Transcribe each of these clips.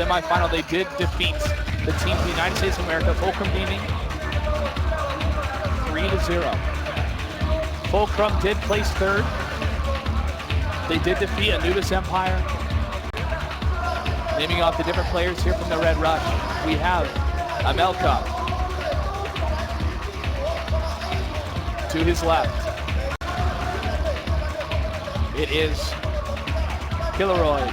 semifinal. They did defeat the team from the United States of America, Fulcrum Gaming, 3-0. Fulcrum did place third. They did defeat Anubis Empire. Naming off the different players here from the Red Rush, we have Amelka to his left. It is Killaroy.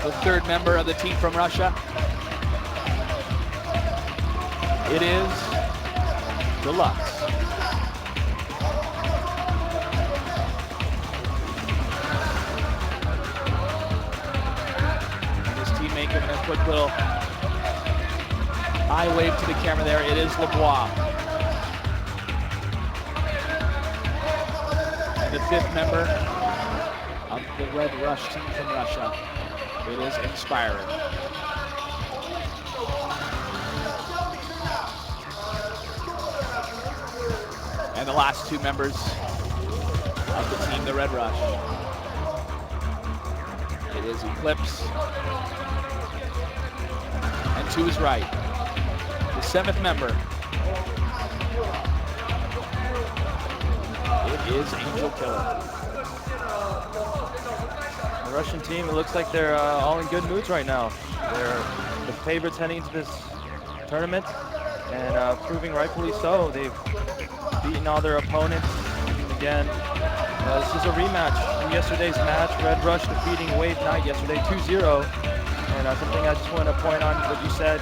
The third member of the team from Russia. It is Deluxe. Giving a quick little eye wave to the camera there. It is LeBois. And the fifth member of the Red Rush team from Russia. It is Inspiring. And the last two members of the team, the Red Rush. It is Eclipse. And to his right, the seventh member. It is Angel Killer. The Russian team, it looks like they're all in good moods right now. They're the favorites heading into this tournament, and proving rightfully so. They've beaten all their opponents. Again, this is a rematch from yesterday's match. Red Rush defeating WaveKnight yesterday 2-0. And something I just want to point on what you said.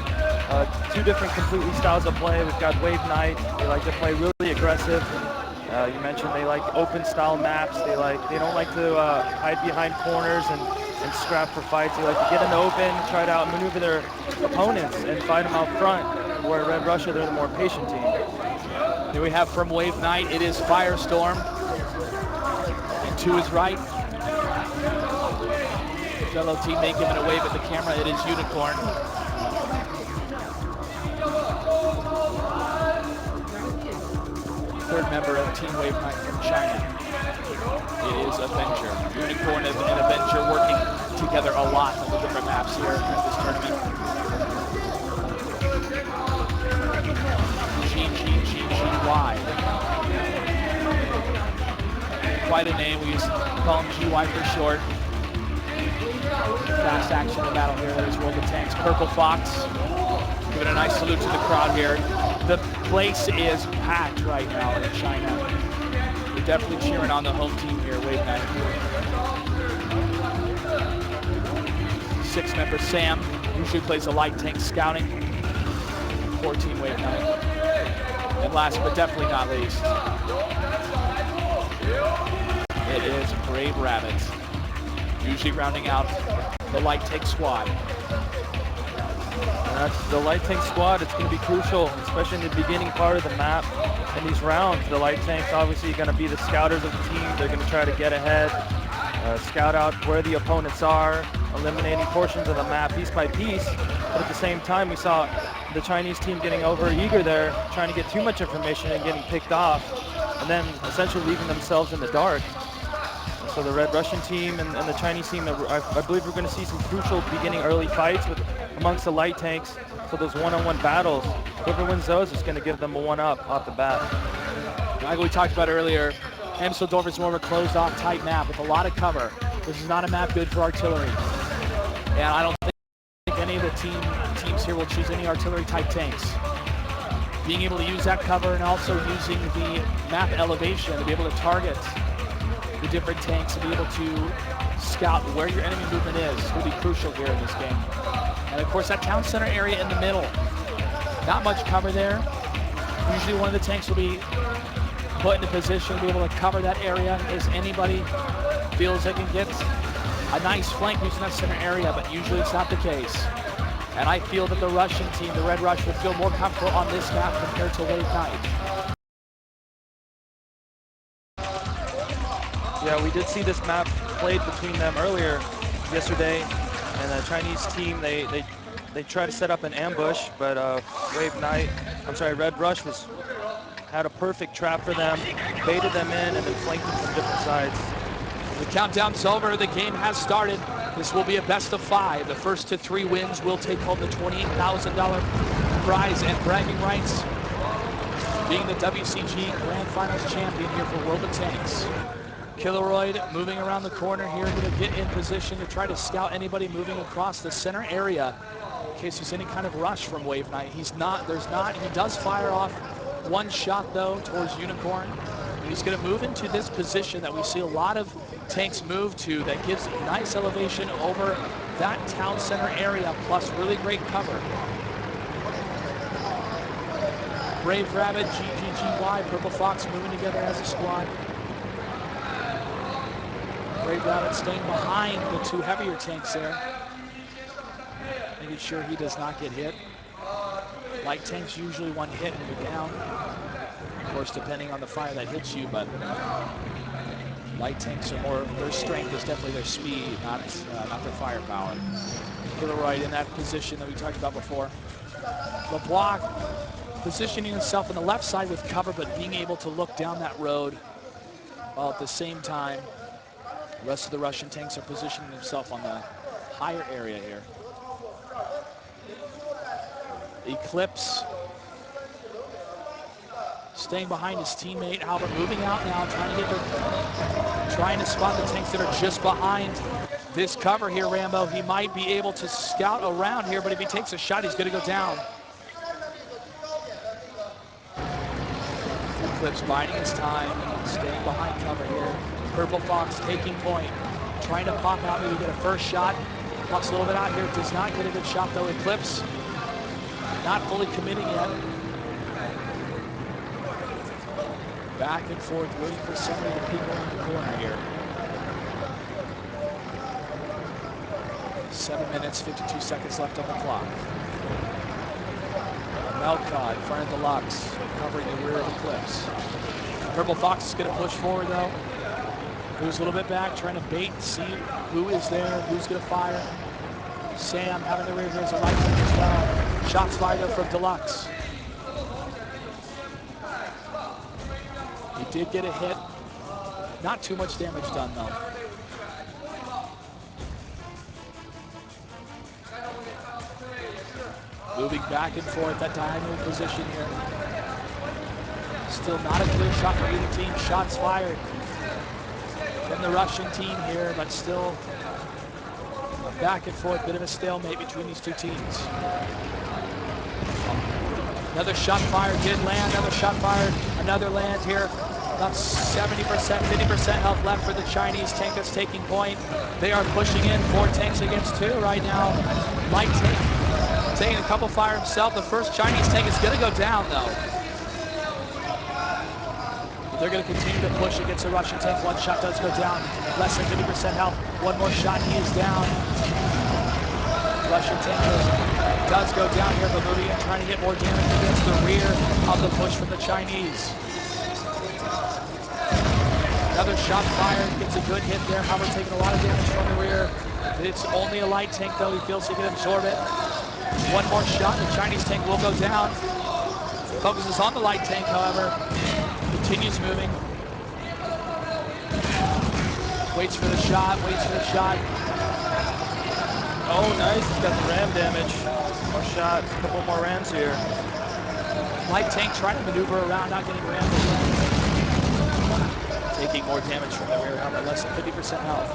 Two different completely styles of play. We've got WaveKnight. They like to play really aggressive. You mentioned they like open style maps. They don't like to hide behind corners and scrap for fights. They like to get in the open, try to outmaneuver their opponents and fight them out front. Where Red Russia, they're the more patient team. Here we have from WaveKnight, it is Firestorm. And to his right, fellow teammate giving a wave at the camera, it is Unicorn. Third member of Team WaveKnight from China. It is Avenger. Unicorn and Avenger working together a lot on the different maps here at this tournament. GY. Quite a name, we used to call him GY for short. Fast action in battle here. There's World of Tanks. Purple Fox giving a nice salute to the crowd here. The place is packed right now in China. We're definitely cheering on the home team here, WaveKnight. Six member Sam usually plays a light tank scouting for Team WaveKnight. And last but definitely not least, it is Brave Rabbit, usually rounding out the light tank squad. And that's the light tank squad. It's going to be crucial, especially in the beginning part of the map. In these rounds, the light tanks obviously going to be the scouters of the team. They're going to try to get ahead, scout out where the opponents are, eliminating portions of the map piece by piece. But at the same time, we saw the Chinese team getting over eager there, trying to get too much information and getting picked off, and then essentially leaving themselves in the dark. So the Red Russian team and the Chinese team, I believe we're going to see some crucial beginning early fights amongst the light tanks. So those one-on-one battles, whoever wins those is going to give them a one-up off the bat. Like we talked about earlier, Amsteldorf is more of a closed-off tight map with a lot of cover. This is not a map good for artillery. And I don't think any of the teams here will choose any artillery-type tanks. Being able to use that cover and also using the map elevation to be able to target the different tanks and be able to scout where your enemy movement is will be crucial here in this game. And of course that town center area in the middle, not much cover there. Usually one of the tanks will be put into position to be able to cover that area in case anybody feels they can get a nice flank using that center area, but usually it's not the case. And I feel that the Russian team, the Red Rush, will feel more comfortable on this map compared to WaveKnight. Yeah, we did see this map played between them earlier yesterday, and the Chinese team, they tried to set up an ambush, but Red Rush had a perfect trap for them, baited them in, and then flanked them from different sides. The countdown's over. The game has started. This will be a best of 5. The first to 3 wins will take home the $28,000 prize and bragging rights, being the WCG Grand Finals champion here for World of Tanks. Killeroyd moving around the corner here, going to get in position to try to scout anybody moving across the center area in case there's any kind of rush from WaveKnight. There's not. He does fire off one shot though towards Unicorn. He's going to move into this position that we see a lot of tanks move to, that gives nice elevation over that town center area, plus really great cover. Brave Rabbit, GGGY, Purple Fox moving together as a squad. Brave Rabbit staying behind the 2 heavier tanks there, making sure he does not get hit. Light tanks usually one hit and you're down. Of course, depending on the fire that hits you, but light tanks are more, their strength is definitely their speed, not their firepower. Killeroyd in that position that we talked about before. LeBlanc positioning himself on the left side with cover, but being able to look down that road while at the same time the rest of the Russian tanks are positioning themselves on the higher area here. Eclipse staying behind his teammate. Albert moving out now, trying to spot the tanks that are just behind this cover here, Rambo. He might be able to scout around here, but if he takes a shot, he's going to go down. Eclipse biding his time, staying behind cover here. Purple Fox taking point, trying to pop out, maybe get a first shot. Pops a little bit out here, does not get a good shot though. Eclipse not fully committing yet. Back and forth, waiting for somebody to peek around the corner here. 7 minutes, 52 seconds left on the clock. Melcott in front of Deluxe, covering the rear of Eclipse. Purple Fox is going to push forward though. Moves a little bit back, trying to bait, see who is there, who's going to fire. Sam having the rear here as a light tank as well. Shots fired up from Deluxe. He did get a hit. Not too much damage done though. Moving back and forth, that diagonal position here. Still not a clear shot for either team. Shots fired from the Russian team here, but still back and forth, bit of a stalemate between these 2 teams. Another shot fired, did land, another shot fired, another land here. About 70%, 50% health left for the Chinese tank that's taking point. They are pushing in 4 tanks against 2 right now. Light tank taking a couple fire himself. The first Chinese tank is going to go down though. But they're going to continue to push against the Russian tank. One shot does go down, less than 50% health. One more shot, he is down. Russian tank does go down here, but moving in, trying to get more damage against the rear of the push from the Chinese. Another shot fired, gets a good hit there. Howard taking a lot of damage from the rear. It's only a light tank though, he feels he can absorb it. One more shot, the Chinese tank will go down. Focuses on the light tank, however. Continues moving. Waits for the shot, waits for the shot. Oh, nice, he's got the ram damage. More shots, a couple more rams here. Light tank trying to maneuver around, not getting rammed. Taking more damage from the rear helmet, less than 50% health.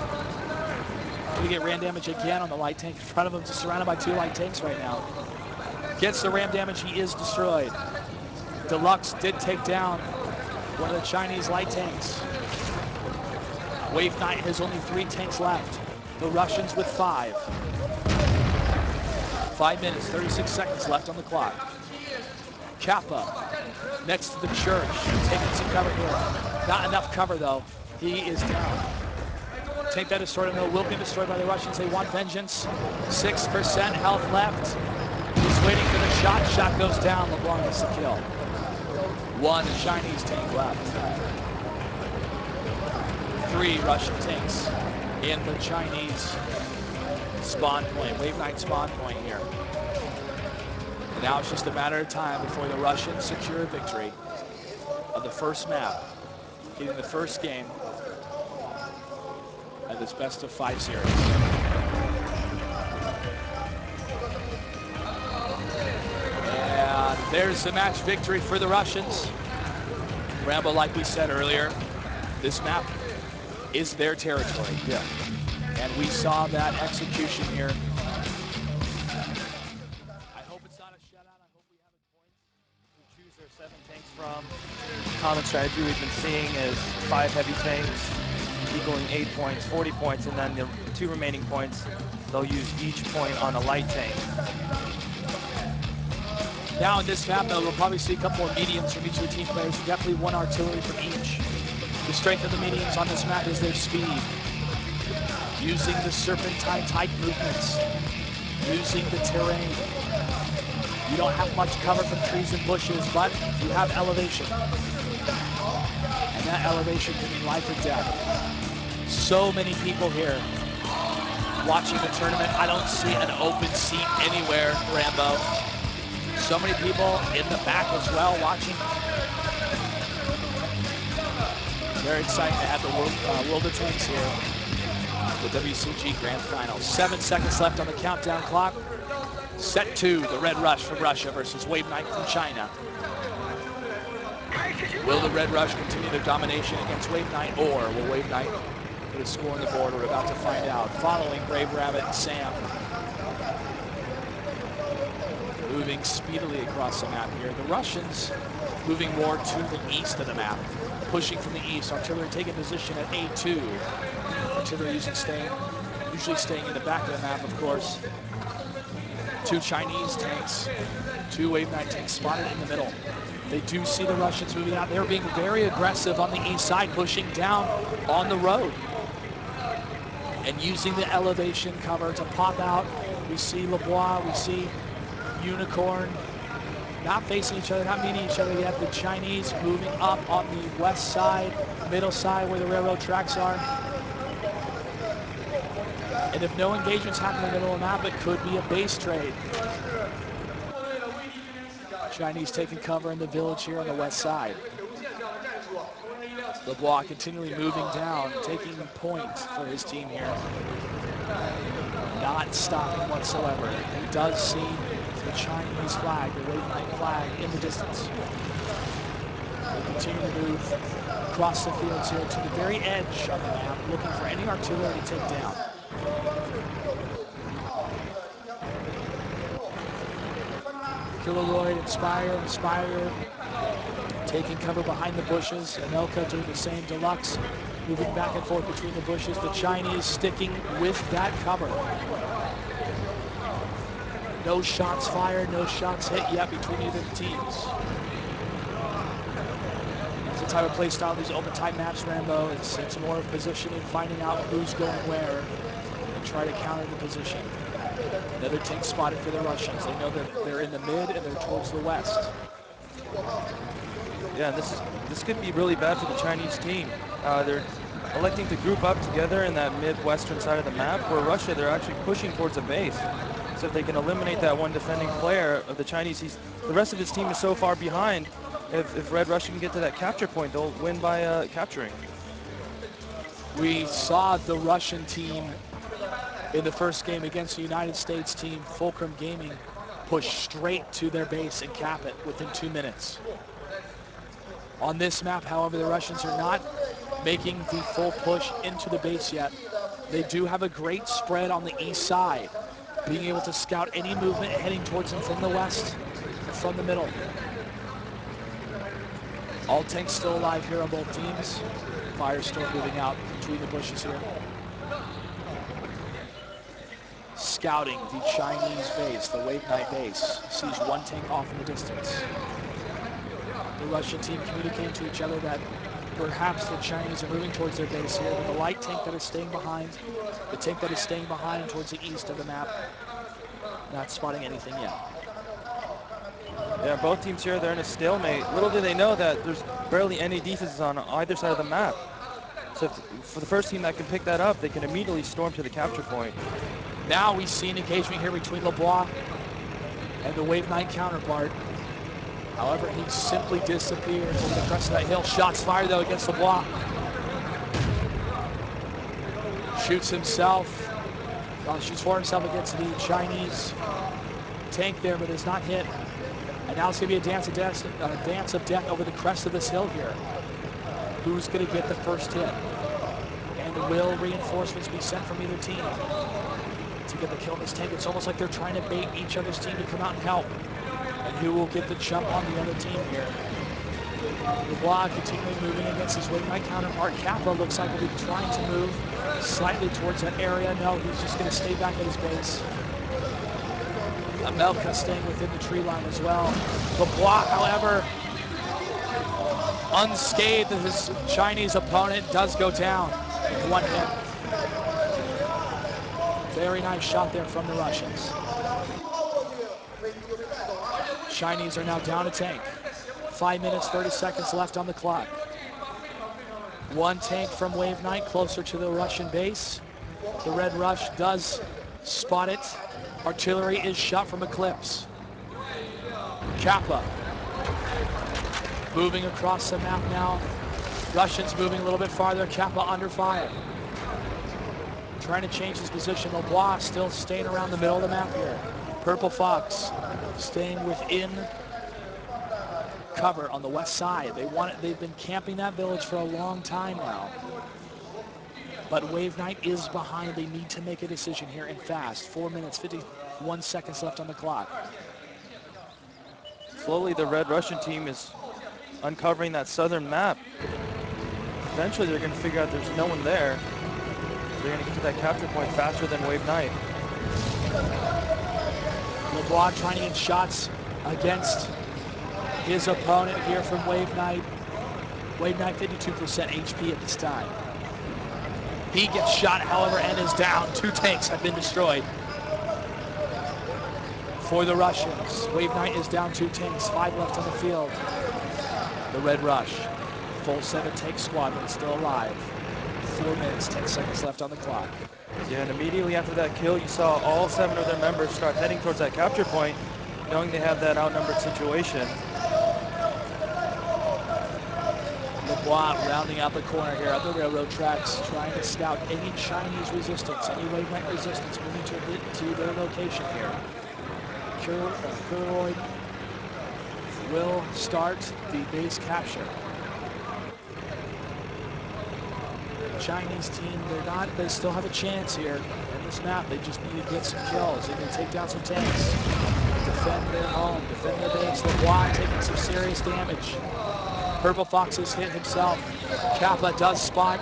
Going to get ram damage again on the light tank in front of him, just surrounded by 2 light tanks right now. Gets the ram damage, he is destroyed. Deluxe did take down one of the Chinese light tanks. WaveKnight has only 3 tanks left. The Russians with 5. 5 minutes, 36 seconds left on the clock. Kappa next to the church, taking some cover here. Not enough cover though. He is down. Tank that destroyed him will be destroyed by the Russians. They want vengeance. 6% health left. He's waiting for the shot. Shot goes down. LeBlanc gets the kill. 1 Chinese tank left. 3 Russian tanks in the Chinese spawn point, WaveKnight spawn point here. And now it's just a matter of time before the Russians secure a victory of the first map, getting the first game of this best-of-5 series. And there's the match victory for the Russians. Rambo, like we said earlier, this map is their territory. Yeah. And we saw that execution here. I hope it's not a shutout. I hope we have a point To choose their 7 tanks from. Common strategy we've been seeing is 5 heavy tanks equaling 8 points, 40 points, and then the 2 remaining points, they'll use each point on a light tank. Now in this map, though, we'll probably see a couple more mediums from each of the team players, and definitely 1 artillery from each. The strength of the mediums on this map is their speed. Using the serpentine type movements, using the terrain. You don't have much cover from trees and bushes, but you have elevation. And that elevation can mean life or death. So many people here watching the tournament. I don't see an open seat anywhere, Rambo. So many people in the back as well watching. Very exciting to have the World of Tanks here. The WCG Grand Final. 7 seconds left on the countdown clock. Set 2, the Red Rush from Russia versus WaveKnight from China. Will the Red Rush continue their domination against WaveKnight, or will WaveKnight put a score on the board? We're about to find out. Following Brave Rabbit and Sam. Moving speedily across the map here. The Russians moving more to the east of the map. Pushing from the east. Artillery taking position at A2. Artillery usually staying in the back of the map, of course. 2 Chinese tanks, 2 WaveKnight tanks spotted in the middle. They do see the Russians moving out. They're being very aggressive on the east side, pushing down on the road. And using the elevation cover to pop out. We see LeBois, we see Unicorn, not facing each other, not meeting each other yet. The Chinese moving up on the west side, middle side where the railroad tracks are. And if no engagements happen in the middle of the map, it could be a base trade. Chinese taking cover in the village here on the west side. LeBlanc continually moving down, taking point for his team here. Not stopping whatsoever. He does see the Chinese flag, the WaveKnight flag, in the distance. They continue to move across the fields here to the very edge of the map, looking for any artillery to take down. Kiloroid, Inspire, taking cover behind the bushes. Anelka doing the same. Deluxe moving back and forth between the bushes. The Chinese sticking with that cover. No shots fired, no shots hit yet between either teams. It's the type of play style, these open type maps, Rambo. It's more of positioning, finding out who's going where, and try to counter the position. Another tank spotted for the Russians. They know that they're in the mid and they're towards the west. Yeah, this could be really bad for the Chinese team. They're electing to group up together in that midwestern side of the map, where Russia, they're actually pushing towards a base. So if they can eliminate that one defending player of the Chinese, the rest of his team is so far behind. If Red Russia can get to that capture point, they'll win by capturing. We saw the Russian team in the first game against the United States team, Fulcrum Gaming, push straight to their base and cap it within 2 minutes. On this map, however, the Russians are not making the full push into the base yet. They do have a great spread on the east side, being able to scout any movement heading towards them from the west and from the middle. All tanks still alive here on both teams. Fire still moving out between the bushes here. Scouting the Chinese base, the WaveKnight base. Sees 1 tank off in the distance. The Russian team communicating to each other that perhaps the Chinese are moving towards their base here, but the light tank that is staying behind, the tank that is staying behind towards the east of the map, not spotting anything yet. Yeah, both teams here, they're in a stalemate. Little do they know that there's barely any defenses on either side of the map. So for the first team that can pick that up, they can immediately storm to the capture point. Now we see an engagement here between LeBlanc and the WaveKnight counterpart. However, he simply disappears over the crest of that hill. Shots fired, though, against LeBlanc. Shoots himself. Shoots for himself against the Chinese tank there, but is not hit. And now it's going to be a dance of death over the crest of this hill here. Who's going to get the first hit? And will reinforcements be sent from either team to get the kill in this tank? It's almost like they're trying to bait each other's team to come out and help. And who will get the jump on the other team here? LeBlanc continuing moving against his WaveKnight counterpart. Kappa looks like he'll be trying to move slightly towards that area. No, he's just going to stay back at his base. Amelka staying within the tree line as well. LeBlanc, however, unscathed, his Chinese opponent does go down with one hit. Very nice shot there from the Russians. Chinese are now down a tank. 5 minutes, 30 seconds left on the clock. One tank from WaveKnight closer to the Russian base. The Red Rush does spot it. Artillery is shot from Eclipse. Kappa moving across the map now. Russians moving a little bit farther. Kappa under fire. Trying to change his position. LeBlanc still staying around the middle of the map here. Purple Fox staying within cover on the west side. They've been camping that village for a long time now. But WaveKnight is behind. They need to make a decision here and fast. 4 minutes, 51 seconds left on the clock. Slowly the Red Russian team is uncovering that southern map. Eventually they're going to figure out there's no one there. They're going to get to that capture point faster than WaveKnight. LeBlanc trying to get shots against his opponent here from WaveKnight. WaveKnight 52% HP at this time. He gets shot, however, and is down. 2 tanks have been destroyed for the Russians. WaveKnight is down 2 tanks, 5 left on the field. The Red Rush, full 7 tank squad, but still alive. 4 minutes, 10 seconds left on the clock. Yeah, and immediately after that kill, you saw all 7 of their members start heading towards that capture point, knowing they have that outnumbered situation. LeBlanc rounding out the corner here at the railroad tracks, trying to scout any Chinese resistance, any WaveKnight resistance moving to their location here. Kuroid will start the base capture. Chinese team, they still have a chance here in this map. They just need to get some kills. They need to take down some tanks, defend their home, defend their base. LeBlanc taking some serious damage. Purple Fox has hit himself. Kappa does spot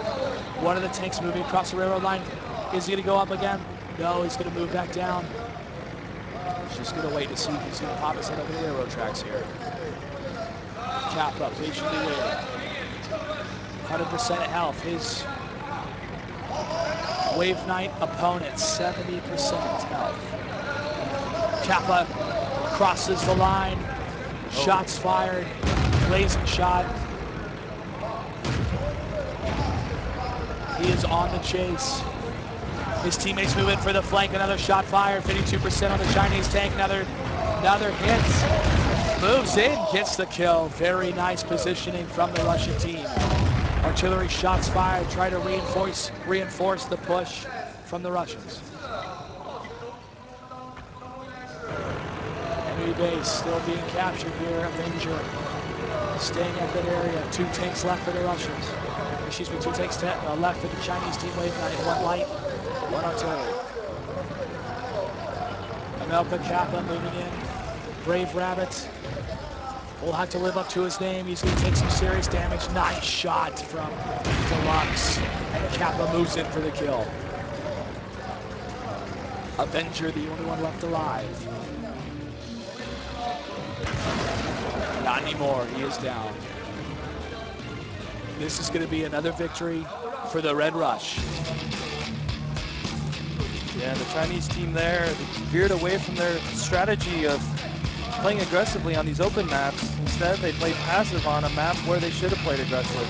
one of the tanks moving across the railroad line. Is he gonna go up again? No, he's gonna move back down. He's just gonna wait to see if he's gonna pop his head over the railroad tracks here. Kappa patiently waiting. 100% health. His WaveKnight opponent, 70% health. Kappa crosses the line. Shots fired. Blazing shot. He is on the chase. His teammates move in for the flank. Another shot fired. 52% on the Chinese tank. Another hit. Moves in, gets the kill. Very nice positioning from the Russian team. Artillery shots fired. Try to reinforce the push from the Russians. Enemy base still being captured here. Avenger staying at that area. 2 tanks left for the Russians. Excuse me, 2 tanks left for the Chinese team. WaveKnight, 1 light, 1 artillery. Amelka Kappa moving in. Brave Rabbit will have to live up to his name. He's going to take some serious damage. Nice shot from Deluxe. And Kappa moves in for the kill. Avenger, the only one left alive. Not anymore, he is down. This is going to be another victory for the Red Rush. Yeah, the Chinese team there, they veered away from their strategy of playing aggressively on these open maps. Instead, they played passive on a map where they should have played aggressive.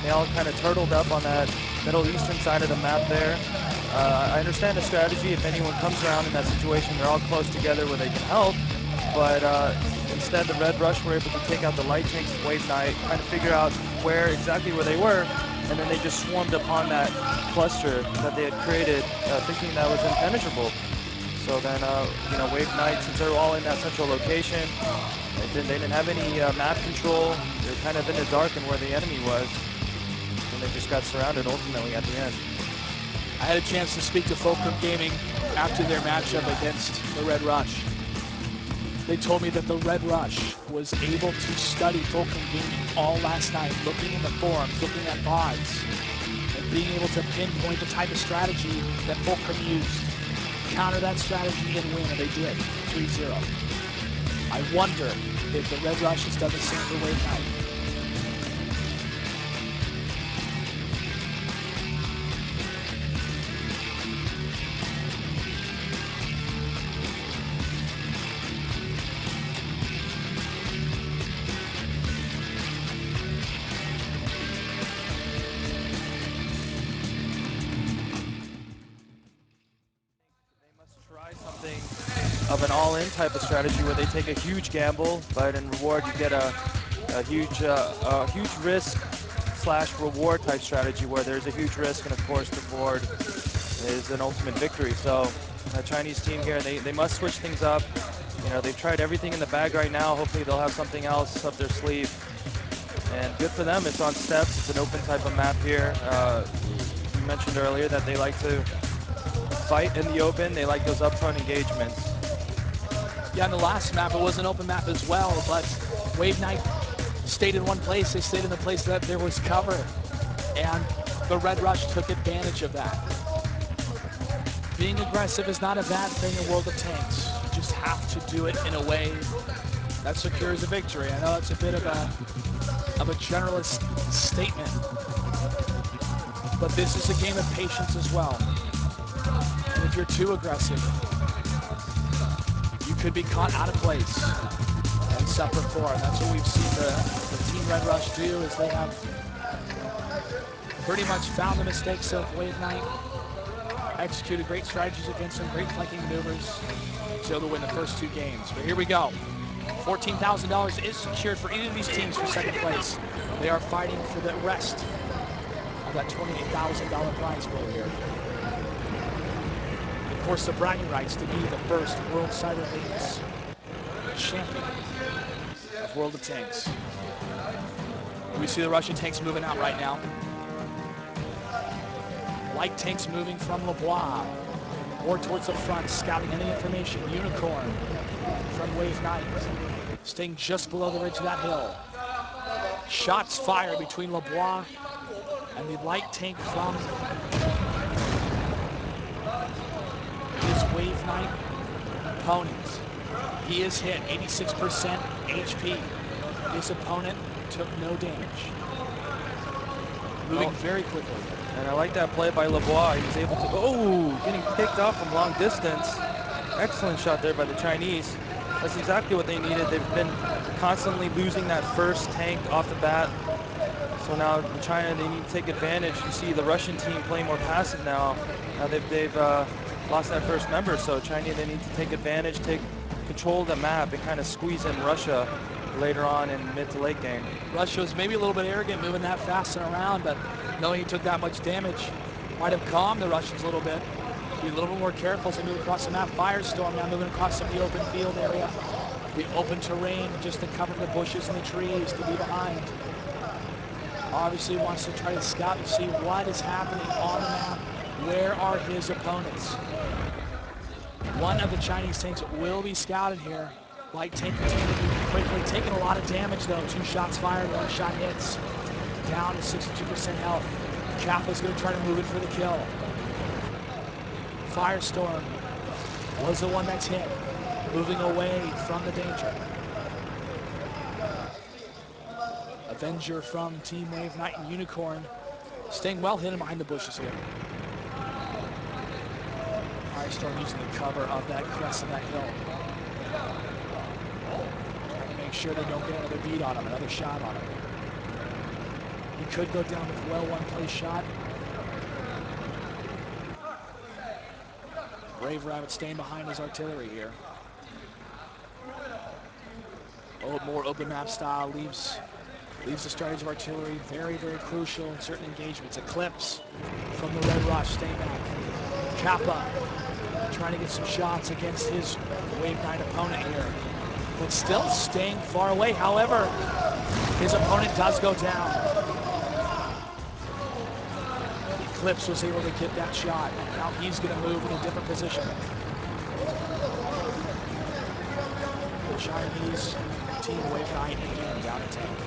They all kind of turtled up on that Middle Eastern side of the map there. I understand the strategy. If anyone comes around in that situation, they're all close together where they can help. But instead, the Red Rush were able to take out the light tanks of WaveKnight, kind of figure out exactly where they were, and then they just swarmed upon that cluster that they had created, thinking that was impenetrable. So then, WaveKnight, since they're all in that central location, they didn't have any map control. They're kind of in the dark and where the enemy was, and they just got surrounded ultimately at the end. I had a chance to speak to Fulcrum Gaming after their matchup against the Red Rush. They told me that the Red Rush was able to study Fulcrum Gaming all last night, looking in the forums, looking at VODs, and being able to pinpoint the type of strategy that Fulcrum used, counter that strategy and win, and they did, 3-0. I wonder if the Red Rush has done the same for WaveKnight. Try something of an all-in type of strategy where they take a huge gamble, but in reward you get a huge risk slash reward type strategy where there's a huge risk and of course the reward is an ultimate victory. So the Chinese team here, they must switch things up. They've tried everything in the bag right now. Hopefully they'll have something else up their sleeve. And good for them, it's on steps. It's an open type of map here. You mentioned earlier that they like to fight in the open. They like those upfront engagements. Yeah, on the last map, it was an open map as well, but WaveKnight stayed in one place. They stayed in the place that there was cover, and the Red Rush took advantage of that. Being aggressive is not a bad thing in World of Tanks. You just have to do it in a way that secures a victory. I know that's a bit of a generalist statement, but this is a game of patience as well. And if you're too aggressive, you could be caught out of place and suffer for it. That's what we've seen the Team Red Rush do, is they have pretty much found the mistakes of WaveKnight, executed great strategies against them, great flanking maneuvers, so to win the first two games. But here we go. $14,000 is secured for either of these teams for second place. They are fighting for the rest of that $28,000 prize pool here. Of course, the bragging rights to be the first World Cyber League's champion of World of Tanks. We see the Russian tanks moving out right now. Light tanks moving from LeBlanc, more towards the front, scouting any information. Unicorn from WaveKnight, staying just below the ridge of that hill. Shots fired between LeBlanc and the light tank from his WaveKnight opponent. He is hit, 86% HP. His opponent took no damage. Moving very quickly. And I like that play by LeBlanc. He was able to, getting picked off from long distance. Excellent shot there by the Chinese. That's exactly what they needed. They've been constantly losing that first tank off the bat. So now China, they need to take advantage. You see the Russian team playing more passive now. Now they've lost that first member. So China, they need to take advantage, take control of the map, and kind of squeeze in Russia later on in mid to late game. Russia was maybe a little bit arrogant moving that fast and around, but knowing he took that much damage might have calmed the Russians a little bit. Be a little bit more careful as they move across the map. Firestorm now moving across some of the open field area. The open terrain just to cover the bushes and the trees to be behind. Obviously wants to try to scout and see what is happening on the map. Where are his opponents? One of the Chinese tanks will be scouted here. Light tank continuing to move quickly, taking a lot of damage though. 2 shots fired, 1 shot hits. Down to 62% health. Kappa's going to try to move in for the kill. Firestorm was the one that's hit, moving away from the danger. Avenger from Team WaveKnight and Unicorn staying well hidden behind the bushes here. Firestorm using the cover of that crest of that hill. Trying to make sure they don't get another beat on him, another shot on him. He could go down with a well one-play shot. Brave Rabbit staying behind his artillery here. Oh, more open map style leaves Leaves the strategy of artillery very, very crucial in certain engagements. Eclipse from the Red Rush, staying back. Kappa trying to get some shots against his WaveKnight opponent here, but still staying far away. However, his opponent does go down. Eclipse was able to get that shot. Now he's going to move in a different position. The Chinese team WaveKnight again down a tank.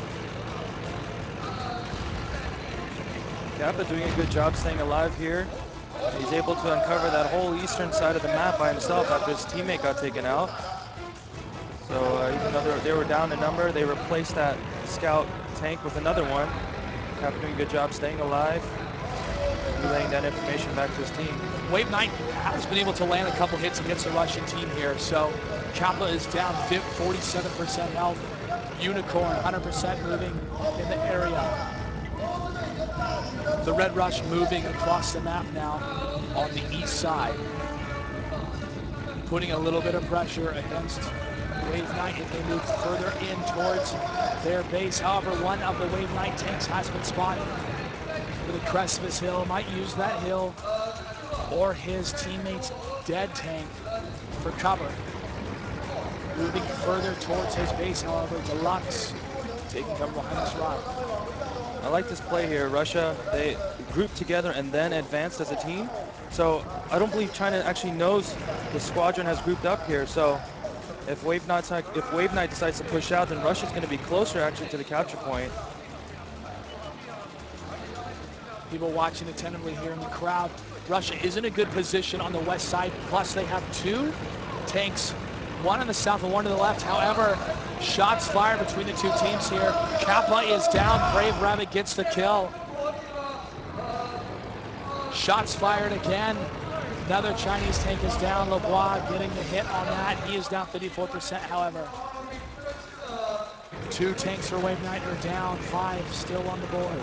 Kappa doing a good job staying alive here. He's able to uncover that whole eastern side of the map by himself after his teammate got taken out. So even though they were down in number, they replaced that scout tank with another one. Kappa doing a good job staying alive, relaying that information back to his team. WaveKnight has been able to land a couple hits against the Russian team here, so Kappa is down 47% health. Unicorn 100% moving in the area. The Red Rush moving across the map now on the east side, putting a little bit of pressure against WaveKnight if they move further in towards their base. However, one of the WaveKnight tanks has been spotted for the crest of his hill. Might use that hill or his teammate's dead tank for cover. Moving further towards his base, however, Deluxe taking cover behind this rock. I like this play here. Russia, they grouped together and then advanced as a team. So I don't believe China actually knows the squadron has grouped up here. So if WaveKnight decides to push out, then Russia's going to be closer actually to the capture point. People watching attentively here in the crowd. Russia is in a good position on the west side. Plus they have two tanks, one on the south and one to the left. However, shots fired between the two teams here. Kappa is down. Brave Rabbit gets the kill. Shots fired again. Another Chinese tank is down. LeBois getting the hit on that. He is down 54%, however. Two tanks for WaveKnight are down. 5 still on the board.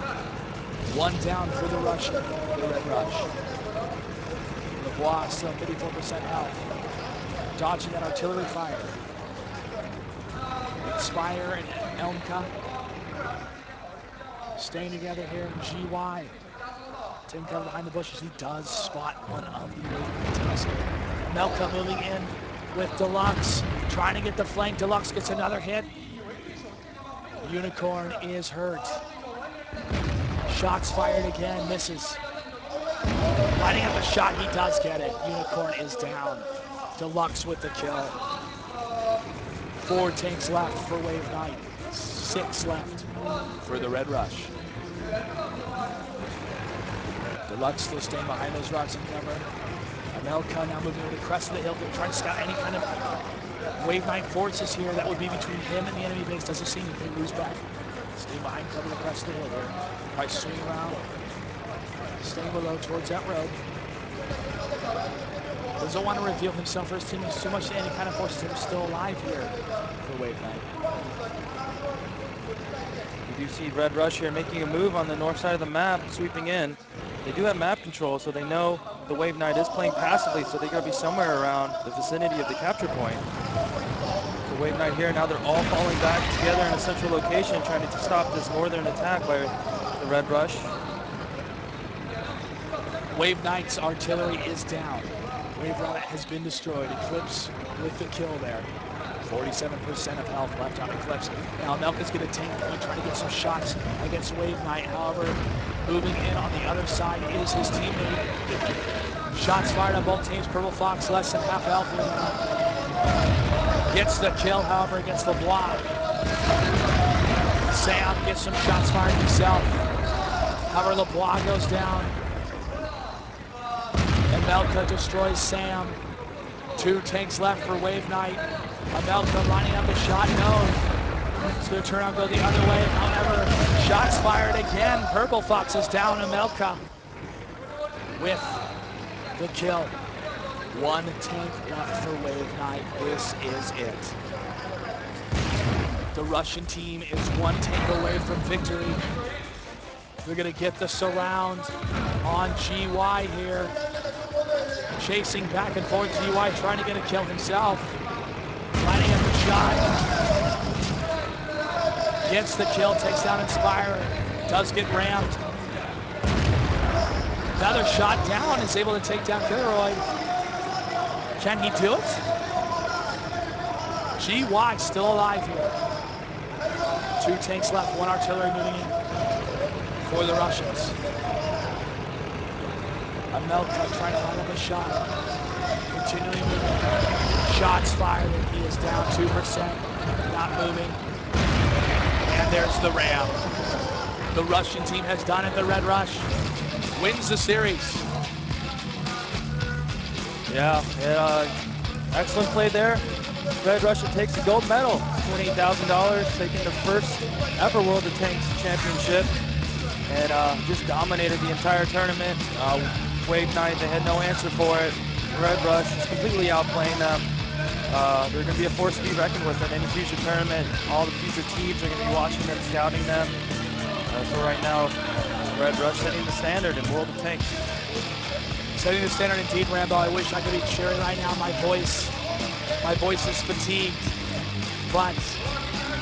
1 down for the Russian, the Red Rush. LeBois still 54% health. Dodging that artillery fire. Inspire and Elmka staying together here. GY taking cover behind the bushes. He does spot one of the WaveKnight tanks here. Melka moving in with Deluxe, trying to get the flank. Deluxe gets another hit. Unicorn is hurt. Shots fired again, misses. Lighting up a shot, he does get it. Unicorn is down. Deluxe with the kill. 4 tanks left for WaveKnight. 6 left for the Red Rush. Deluxe still staying behind those rocks and cover. Amelka now moving over the crest of the hill, trying to scout any kind of WaveKnight forces here that would be between him and the enemy base. Doesn't see anything, moves back. Staying behind cover the crest of the hill here. Probably swing around, staying below towards that road. Doesn't want to reveal himself or his team too much to any kind of forces that are still alive here for WaveKnight. You do see Red Rush here making a move on the north side of the map, sweeping in. They do have map control, so they know the WaveKnight is playing passively, so they're going to be somewhere around the vicinity of the capture point. So WaveKnight here, now they're all falling back together in a central location, trying to stop this northern attack by the Red Rush. WaveKnight's artillery is down. Wave Rabbit has been destroyed. Eclipse with the kill there. 47% of health left on Eclipse. Now Melka's going to tank point, trying to get some shots against WaveKnight. However, moving in on the other side is his teammate. Shots fired on both teams. Purple Fox less than half health here now. Gets the kill, however, against LeBlanc. Sam gets some shots fired himself. However, LeBlanc goes down. And Melka destroys Sam. 2 tanks left for WaveKnight. Amelka lining up a shot, no. It's going to turn out, go the other way. However, shots fired again. Purple Fox is down. Amelka with the kill. 1 tank left for WaveKnight. This is it. The Russian team is 1 tank away from victory. They're going to get the surround on GY here. Chasing back and forth, GY trying to get a kill himself. Lining up the shot. Gets the kill, takes down Inspire, does get rammed. Another shot down, is able to take down Gilroy. Can he do it? GY still alive here. 2 tanks left, 1 artillery moving in for the Russians. Amelka trying to line up a shot. Continuing moving. Shots fired, and he is down 2%. Not moving. And there's the ram. The Russian team has done it. The Red Rush wins the series. Yeah, excellent play there. Red Russia takes the gold medal, $28,000, taking the first ever World of Tanks championship, and just dominated the entire tournament. WaveKnight, they had no answer for it. Red Rush is completely outplaying them. They're going to be a force to be reckoned with in any future tournament. All the future teams are going to be watching them, scouting them. So right now, Red Rush setting the standard in World of Tanks. Setting the standard indeed, Rambo. I wish I could be cheering right now. My voice is fatigued, but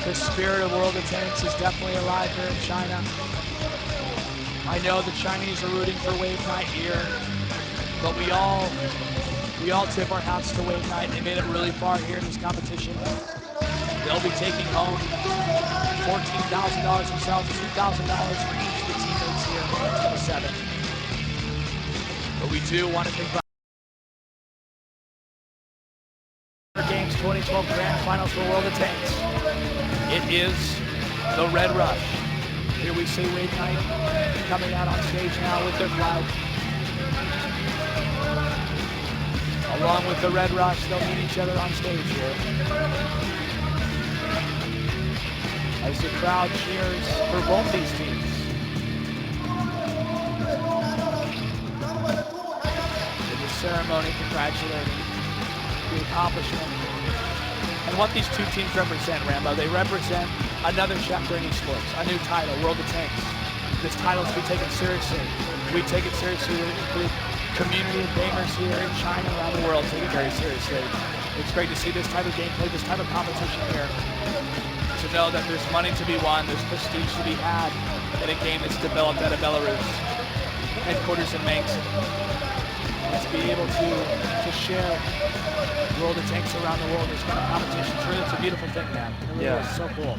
the spirit of World of Tanks is definitely alive here in China. I know the Chinese are rooting for WaveKnight here, but we all tip our hats to WaveKnight. They made it really far here in this competition. They'll be taking home $14,000 themselves, $2,000 for each of the teammates here in the 7th. But we do want to congratulate Games 2012 Grand Finals for World of Tanks. It is the Red Rush. Here we see WaveKnight coming out on stage now with their flag. Along with the Red Rush, they'll meet each other on stage here. As the crowd cheers for both these teams. In the ceremony congratulating the accomplishment and what these 2 teams represent, Rambo. They represent another chapter in esports, a new title, World of Tanks. This title is to be taken seriously. We take it seriously. The community of gamers here in China and around the world take it very seriously. It's great to see this type of gameplay, this type of competition here. To know that there's money to be won, there's prestige to be had in a game that's developed out of Belarus, headquarters in Minsk. And to be able to share World of Tanks around the world, this kind of competition, it's a beautiful thing, man. It really is so cool.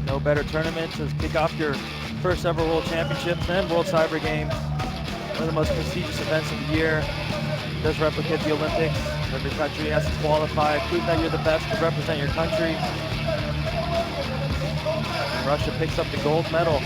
No better tournament to kick off your first ever World Championships and World Cyber Games. One of the most prestigious events of the year. It does replicate the Olympics. Every country has to qualify, prove that you're the best to represent your country. And Russia picks up the gold medal.